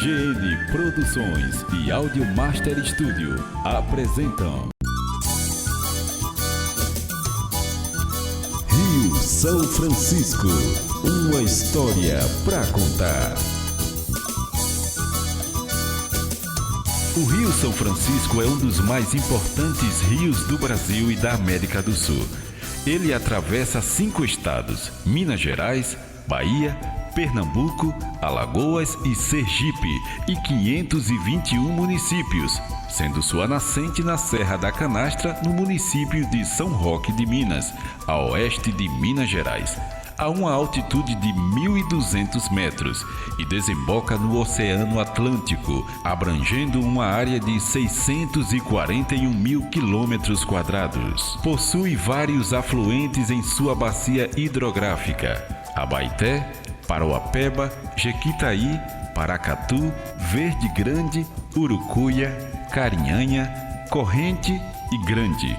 GN Produções e Audio Master Studio apresentam Rio São Francisco, uma história pra contar. O Rio São Francisco é um dos mais importantes rios do Brasil e da América do Sul. Ele atravessa 5 estados: Minas Gerais, Bahia, Pernambuco, Alagoas e Sergipe, e 521 municípios, sendo sua nascente na Serra da Canastra, no município de São Roque de Minas, a oeste de Minas Gerais, a uma altitude de 1.200 metros, e desemboca no Oceano Atlântico, abrangendo uma área de 641 mil quilômetros quadrados. Possui vários afluentes em sua bacia hidrográfica: Abaeté, Parauapeba, Jequitaí, Paracatu, Verde Grande, Urucuia, Carinhanha, Corrente e Grande.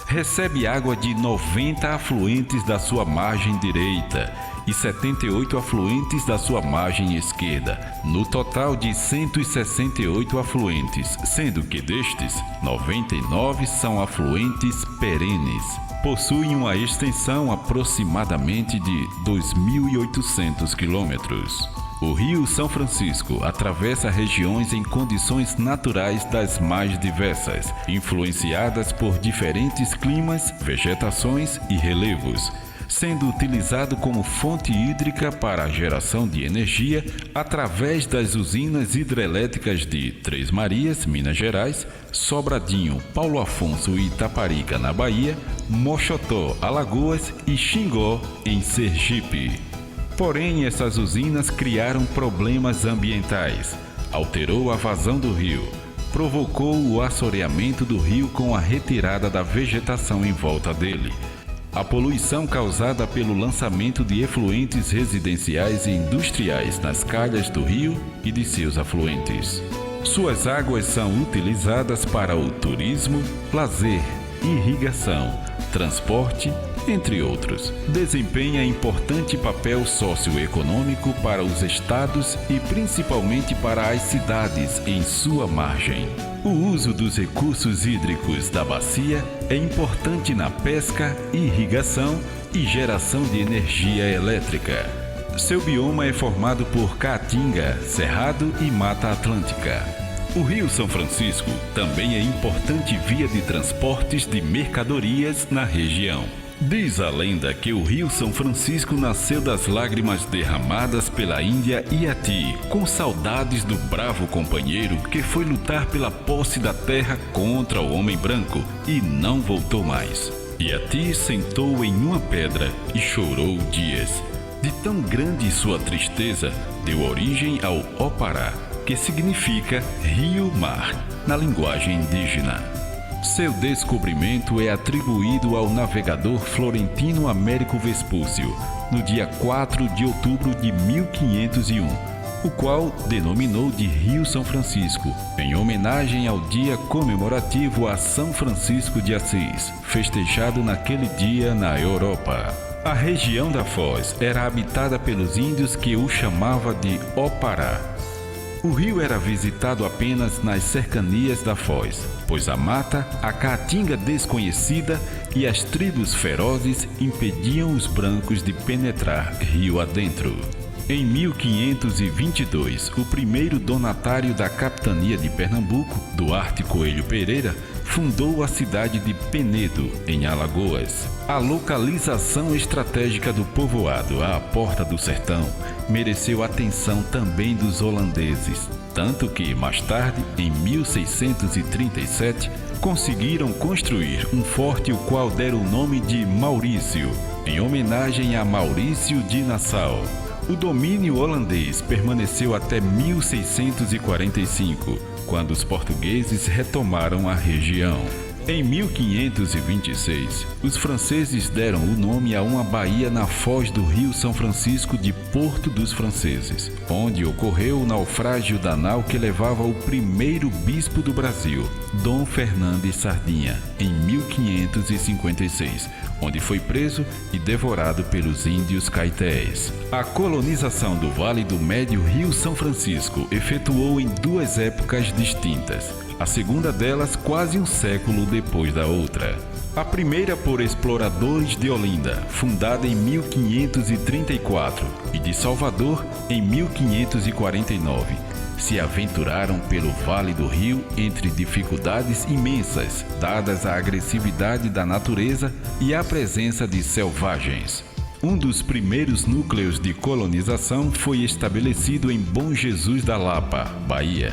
Recebe água de 90 afluentes da sua margem direita e 78 afluentes da sua margem esquerda, no total de 168 afluentes, sendo que destes, 99 são afluentes perenes. Possui uma extensão aproximadamente de 2.800 quilômetros. O Rio São Francisco atravessa regiões em condições naturais das mais diversas, influenciadas por diferentes climas, vegetações e relevos, sendo utilizado como fonte hídrica para a geração de energia através das usinas hidrelétricas de Três Marias, Minas Gerais, Sobradinho, Paulo Afonso e Itaparica, na Bahia, Moxotó, Alagoas e Xingó, em Sergipe. Porém, essas usinas criaram problemas ambientais, alterou a vazão do rio, provocou o assoreamento do rio com a retirada da vegetação em volta dele, a poluição causada pelo lançamento de efluentes residenciais e industriais nas calhas do rio e de seus afluentes. Suas águas são utilizadas para o turismo, lazer, irrigação, transporte, entre outros. Desempenha importante papel socioeconômico para os estados e principalmente para as cidades em sua margem. O uso dos recursos hídricos da bacia é importante na pesca, irrigação e geração de energia elétrica. Seu bioma é formado por caatinga, cerrado e mata atlântica. O Rio São Francisco também é importante via de transportes de mercadorias na região. Diz a lenda que o Rio São Francisco nasceu das lágrimas derramadas pela Índia Iati, com saudades do bravo companheiro que foi lutar pela posse da terra contra o homem branco e não voltou mais. Iati sentou em uma pedra e chorou dias. De tão grande sua tristeza, deu origem ao Opará, que significa rio-mar, na linguagem indígena. Seu descobrimento é atribuído ao navegador florentino Américo Vespúcio, no dia 4 de outubro de 1501, o qual denominou de Rio São Francisco, em homenagem ao dia comemorativo a São Francisco de Assis, festejado naquele dia na Europa. A região da Foz era habitada pelos índios que o chamavam de Opará. O rio era visitado apenas nas cercanias da Foz, pois a mata, a caatinga desconhecida e as tribos ferozes impediam os brancos de penetrar rio adentro. Em 1522, o primeiro donatário da capitania de Pernambuco, Duarte Coelho Pereira, fundou a cidade de Penedo, em Alagoas. A localização estratégica do povoado à porta do sertão mereceu atenção também dos holandeses, tanto que, mais tarde, em 1637, conseguiram construir um forte o qual deram o nome de Maurício, em homenagem a Maurício de Nassau. O domínio holandês permaneceu até 1645, quando os portugueses retomaram a região. Em 1526, os franceses deram o nome a uma baía na foz do Rio São Francisco de Porto dos Franceses, onde ocorreu o naufrágio da nau que levava o primeiro bispo do Brasil, Dom Fernandes Sardinha, em 1556, onde foi preso e devorado pelos índios caetés. A colonização do Vale do Médio Rio São Francisco efetuou em duas épocas distintas. A segunda delas quase um século depois da outra. A primeira por exploradores de Olinda, fundada em 1534, e de Salvador em 1549. Se aventuraram pelo Vale do Rio entre dificuldades imensas, dadas a agressividade da natureza e a presença de selvagens. Um dos primeiros núcleos de colonização foi estabelecido em Bom Jesus da Lapa, Bahia.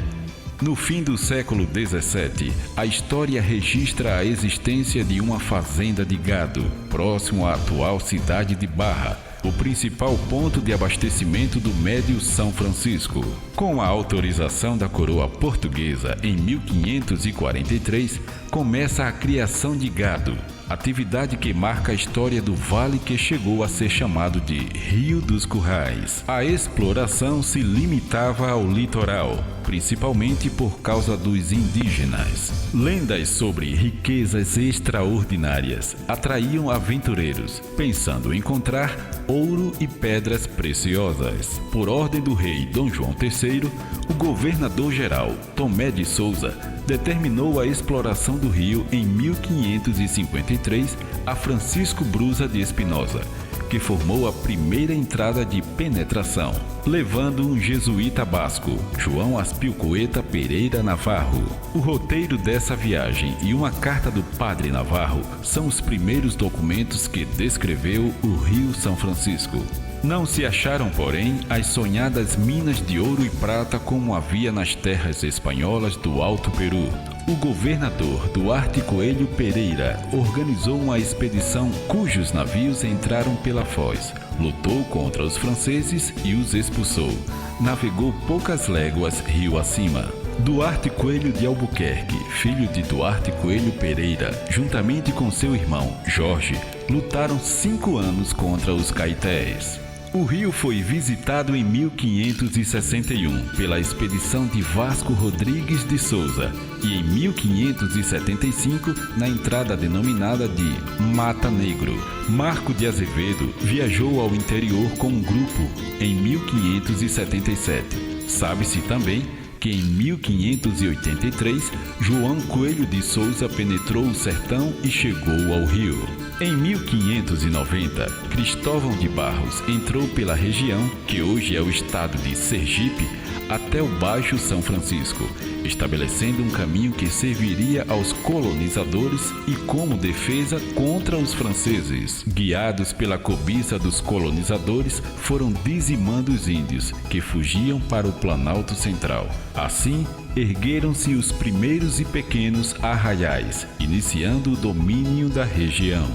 No fim do século XVII, a história registra a existência de uma fazenda de gado, próximo à atual cidade de Barra, o principal ponto de abastecimento do Médio São Francisco. Com a autorização da coroa portuguesa em 1543, começa a criação de gado, atividade que marca a história do vale que chegou a ser chamado de Rio dos Currais. A exploração se limitava ao litoral, principalmente por causa dos indígenas. Lendas sobre riquezas extraordinárias atraíam aventureiros, pensando encontrar ouro e pedras preciosas. Por ordem do rei Dom João III, o governador-geral Tomé de Souza determinou a exploração do rio em 1553 a Francisco Brusa de Espinosa, que formou a primeira entrada de penetração, levando um jesuíta basco, João Aspilcueta Pereira Navarro. O roteiro dessa viagem e uma carta do padre Navarro são os primeiros documentos que descreveu o Rio São Francisco. Não se acharam, porém, as sonhadas minas de ouro e prata como havia nas terras espanholas do Alto Peru. O governador Duarte Coelho Pereira organizou uma expedição cujos navios entraram pela foz, lutou contra os franceses e os expulsou. Navegou poucas léguas rio acima. Duarte Coelho de Albuquerque, filho de Duarte Coelho Pereira, juntamente com seu irmão Jorge, lutaram 5 anos contra os caetés. O rio foi visitado em 1561 pela expedição de Vasco Rodrigues de Souza e em 1575 na entrada denominada de Mata Negro. Marco de Azevedo viajou ao interior com um grupo em 1577. Sabe-se também que em 1583 João Coelho de Souza penetrou o sertão e chegou ao rio. Em 1590, Cristóvão de Barros entrou pela região, que hoje é o estado de Sergipe, até o Baixo São Francisco, estabelecendo um caminho que serviria aos colonizadores e como defesa contra os franceses. Guiados pela cobiça dos colonizadores, foram dizimando os índios, que fugiam para o Planalto Central. Assim, ergueram-se os primeiros e pequenos arraiais, iniciando o domínio da região.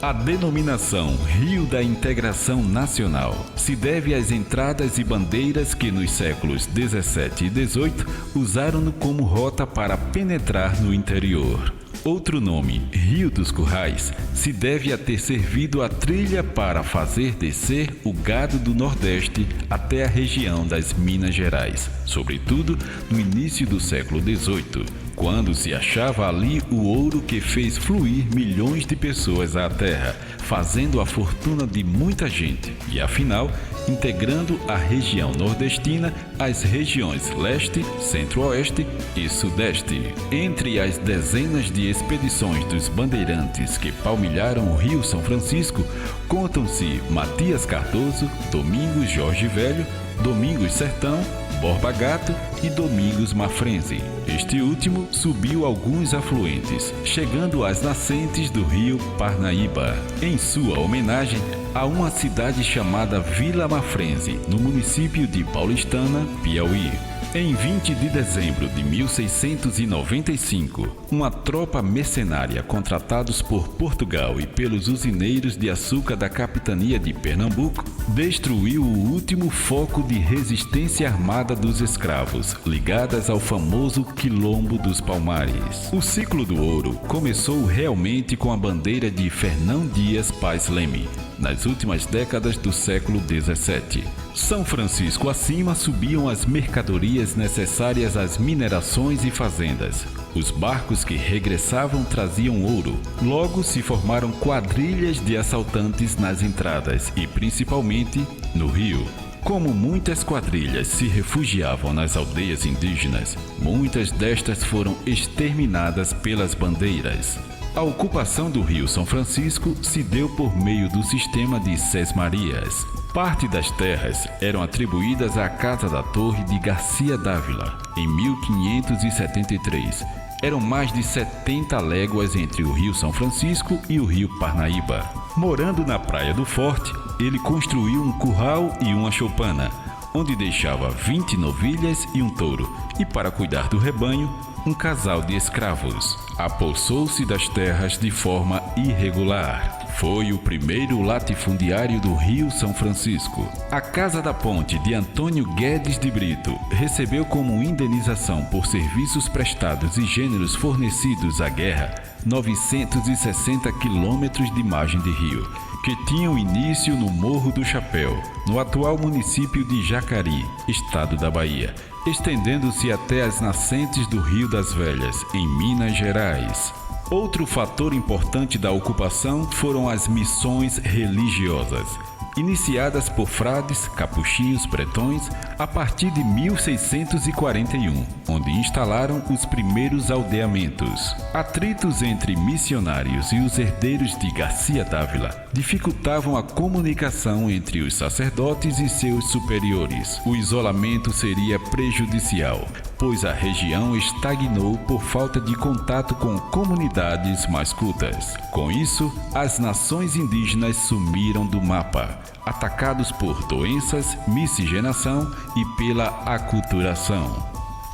A denominação Rio da Integração Nacional se deve às entradas e bandeiras que nos séculos 17 e 18 usaram-no como rota para penetrar no interior. Outro nome, Rio dos Currais, se deve a ter servido a trilha para fazer descer o gado do Nordeste até a região das Minas Gerais, sobretudo no início do século XVIII, quando se achava ali o ouro que fez fluir milhões de pessoas à terra, fazendo a fortuna de muita gente e, afinal, integrando a região nordestina às regiões leste, centro-oeste e sudeste. Entre as dezenas de expedições dos bandeirantes que palmilharam o Rio São Francisco, contam-se Matias Cardoso, Domingos Jorge Velho, Domingos Sertão, Borba Gato e Domingos Mafrense. Este último subiu alguns afluentes, chegando às nascentes do rio Parnaíba. Em sua homenagem, há uma cidade chamada Vila Mafrense, no município de Paulistana, Piauí. Em 20 de dezembro de 1695, uma tropa mercenária contratados por Portugal e pelos usineiros de açúcar da capitania de Pernambuco destruiu o último foco de resistência armada dos escravos, ligadas ao famoso Quilombo dos Palmares. O ciclo do ouro começou realmente com a bandeira de Fernão Dias Pais Leme, nas últimas décadas do século XVII. São Francisco acima subiam as mercadorias necessárias às minerações e fazendas. Os barcos que regressavam traziam ouro. Logo se formaram quadrilhas de assaltantes nas entradas e principalmente no rio. Como muitas quadrilhas se refugiavam nas aldeias indígenas, muitas destas foram exterminadas pelas bandeiras. A ocupação do Rio São Francisco se deu por meio do sistema de sesmarias. Parte das terras eram atribuídas à Casa da Torre de Garcia Dávila, em 1573. Eram mais de 70 léguas entre o Rio São Francisco e o Rio Parnaíba. Morando na Praia do Forte, ele construiu um curral e uma choupana, onde deixava 20 novilhas e um touro, e para cuidar do rebanho, um casal de escravos. Apossou-se das terras de forma irregular. Foi o primeiro latifundiário do Rio São Francisco. A Casa da Ponte de Antônio Guedes de Brito recebeu como indenização por serviços prestados e gêneros fornecidos à guerra 960 quilômetros de margem de rio, que tinham início no Morro do Chapéu, no atual município de Jacarí, estado da Bahia, estendendo-se até as nascentes do Rio das Velhas, em Minas Gerais. Outro fator importante da ocupação foram as missões religiosas, iniciadas por frades capuchinhos bretões a partir de 1641, onde instalaram os primeiros aldeamentos. Atritos entre missionários e os herdeiros de Garcia Dávila dificultavam a comunicação entre os sacerdotes e seus superiores. O isolamento seria prejudicial, pois a região estagnou por falta de contato com comunidades mais cultas. Com isso, as nações indígenas sumiram do mapa, atacados por doenças, miscigenação e pela aculturação.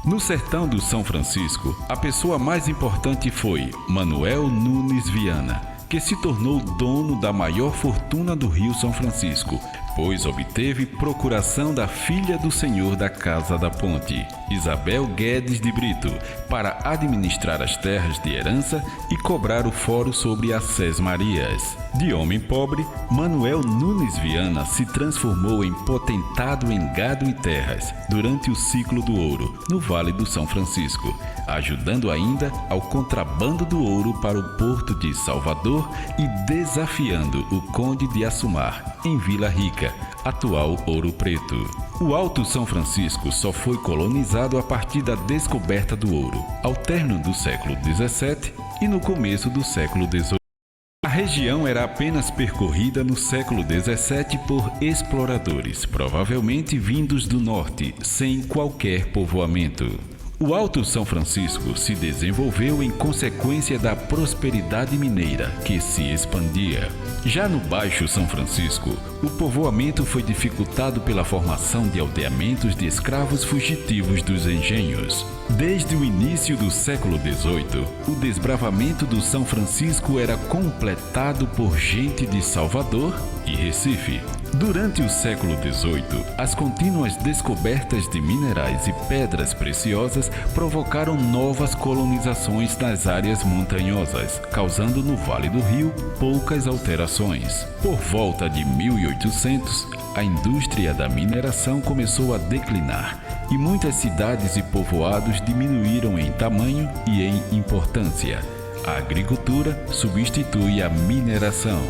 No sertão do São Francisco, a pessoa mais importante foi Manuel Nunes Viana, que se tornou dono da maior fortuna do Rio São Francisco, pois obteve procuração da filha do senhor da Casa da Ponte, Isabel Guedes de Brito, para administrar as terras de herança e cobrar o foro sobre as sesmarias. De homem pobre, Manuel Nunes Viana se transformou em potentado em gado e terras durante o ciclo do ouro, no Vale do São Francisco, ajudando ainda ao contrabando do ouro para o porto de Salvador e desafiando o Conde de Assumar, em Vila Rica, atual Ouro Preto. O Alto São Francisco só foi colonizado a partir da descoberta do ouro, ao término do século XVII e no começo do século XVIII. A região era apenas percorrida no século XVII por exploradores, provavelmente vindos do norte, sem qualquer povoamento. O Alto São Francisco se desenvolveu em consequência da prosperidade mineira, que se expandia. Já no Baixo São Francisco, o povoamento foi dificultado pela formação de aldeamentos de escravos fugitivos dos engenhos. Desde o início do século XVIII, o desbravamento do São Francisco era completado por gente de Salvador e Recife. Durante o século XVIII, as contínuas descobertas de minerais e pedras preciosas provocaram novas colonizações nas áreas montanhosas, causando no Vale do Rio poucas alterações. Por volta de 1800, a indústria da mineração começou a declinar e muitas cidades e povoados diminuíram em tamanho e em importância. A agricultura substitui a mineração.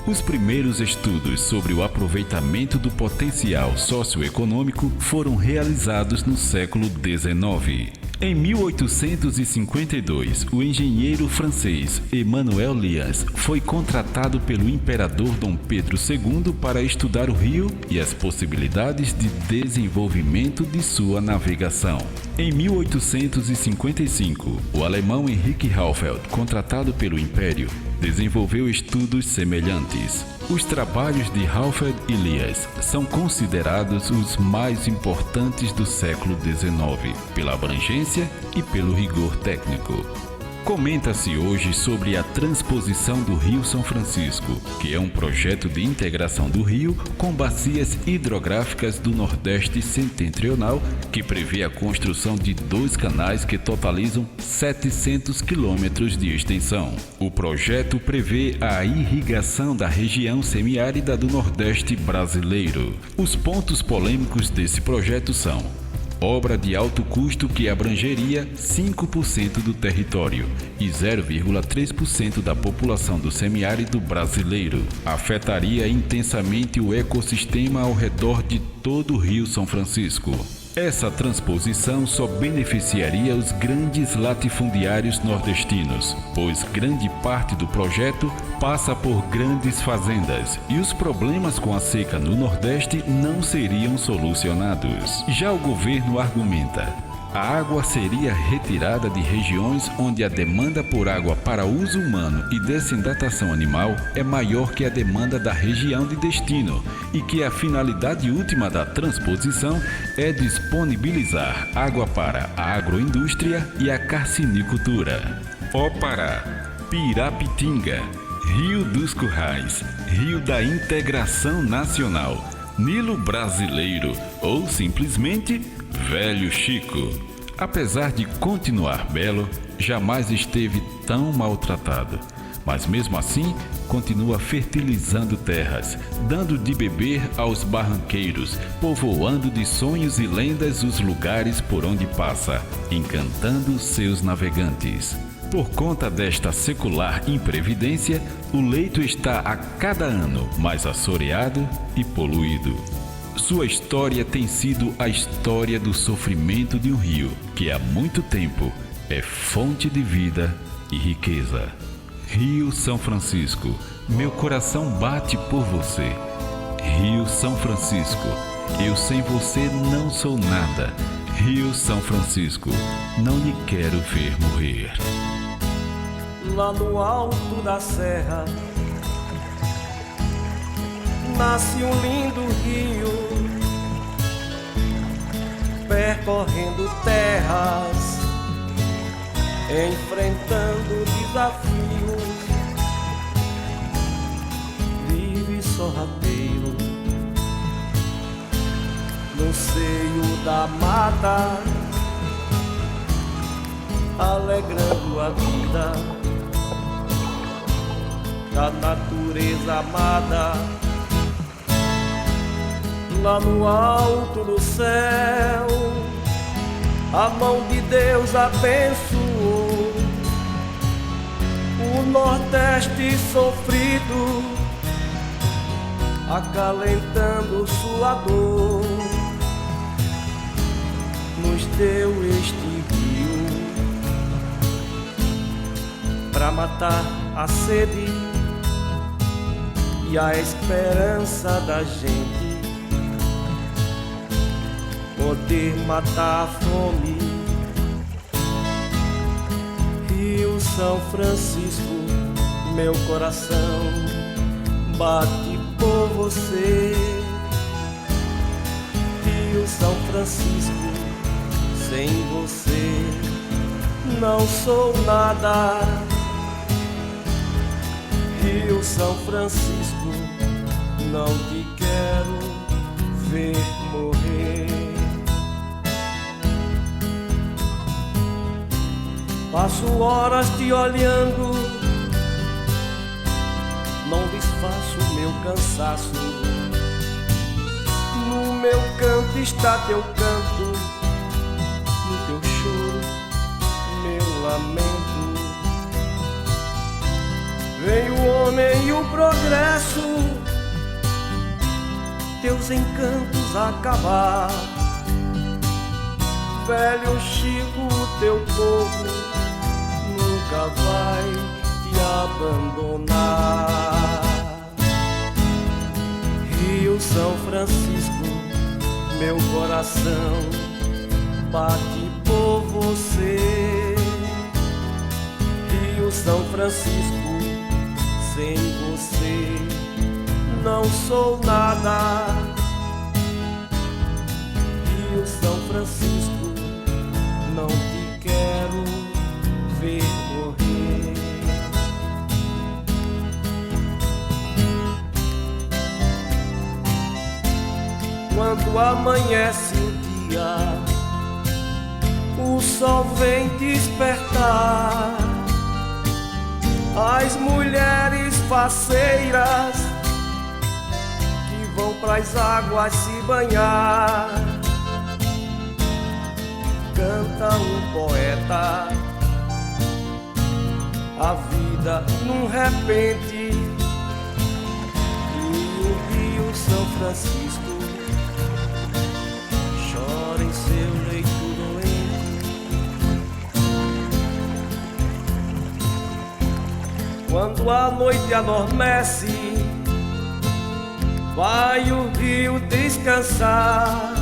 Os primeiros estudos sobre o aproveitamento do potencial socioeconômico foram realizados no século XIX. Em 1852, o engenheiro francês Emmanuel Lias foi contratado pelo imperador Dom Pedro II para estudar o rio e as possibilidades de desenvolvimento de sua navegação. Em 1855, o alemão Henrique Haufeld, contratado pelo Império, desenvolveu estudos semelhantes. Os trabalhos de Alfred Elias são considerados os mais importantes do século XIX, pela abrangência e pelo rigor técnico. Comenta-se hoje sobre a transposição do Rio São Francisco, que é um projeto de integração do rio com bacias hidrográficas do Nordeste Setentrional, que prevê a construção de 2 canais que totalizam 700 quilômetros de extensão. O projeto prevê a irrigação da região semiárida do Nordeste brasileiro. Os pontos polêmicos desse projeto são: obra de alto custo que abrangeria 5% do território e 0,3% da população do semiárido brasileiro. Afetaria intensamente o ecossistema ao redor de todo o Rio São Francisco. Essa transposição só beneficiaria os grandes latifundiários nordestinos, pois grande parte do projeto passa por grandes fazendas e os problemas com a seca no Nordeste não seriam solucionados. Já o governo argumenta: a água seria retirada de regiões onde a demanda por água para uso humano e dessidatação animal é maior que a demanda da região de destino e que a finalidade última da transposição é disponibilizar água para a agroindústria e a carcinicultura. Ó-Pará, Pirapitinga, Rio dos Currais, Rio da Integração Nacional, Nilo Brasileiro ou simplesmente Velho Chico. Apesar de continuar belo, jamais esteve tão maltratado, mas mesmo assim continua fertilizando terras, dando de beber aos barranqueiros, povoando de sonhos e lendas os lugares por onde passa, encantando seus navegantes. Por conta desta secular imprevidência, o leito está a cada ano mais assoreado e poluído. Sua história tem sido a história do sofrimento de um rio que há muito tempo é fonte de vida e riqueza. Rio São Francisco, meu coração bate por você. Rio São Francisco, eu sem você não sou nada. Rio São Francisco, não lhe quero ver morrer. Lá no alto da serra nasce um lindo rio, percorrendo terras, enfrentando desafios. Vive sorrateiro no seio da mata, alegrando a vida da natureza amada. Lá no alto do céu, a mão de Deus abençoou o Nordeste sofrido, acalentando sua dor. Nos deu este rio pra matar a sede e a esperança da gente poder matar a fome. Rio São Francisco, meu coração bate por você. Rio São Francisco, sem você não sou nada. Rio São Francisco, não te quero ver morrer. Passo horas te olhando, não desfaço meu cansaço. No meu canto está teu canto, no teu choro, meu lamento. Vem o homem e o progresso, teus encantos acabar. Velho Chico, teu povo nunca vai te abandonar. Rio São Francisco, meu coração bate por você. Rio São Francisco, sem você não sou nada. Rio São Francisco, não te quero ver morrer. Quando amanhece o dia, o sol vem despertar as mulheres faceiras que vão pras águas se banhar. Canta um poeta a vida num repente, e o Rio São Francisco chora em seu leito doente. Quando a noite adormece, vai o rio descansar,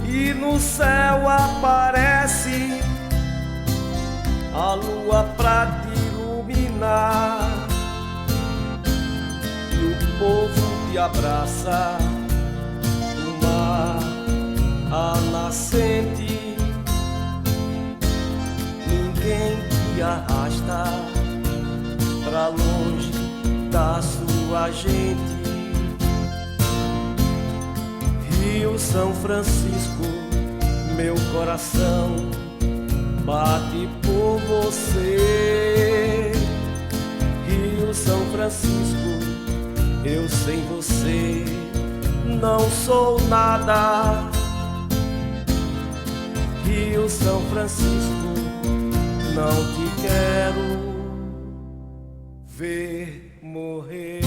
e no céu aparece a lua pra te iluminar, e o povo te abraça, o mar, a nascente, ninguém te arrasta pra longe da sua gente. Rio São Francisco, meu coração bate por você. Rio São Francisco, eu sem você não sou nada. Rio São Francisco, não te quero ver morrer.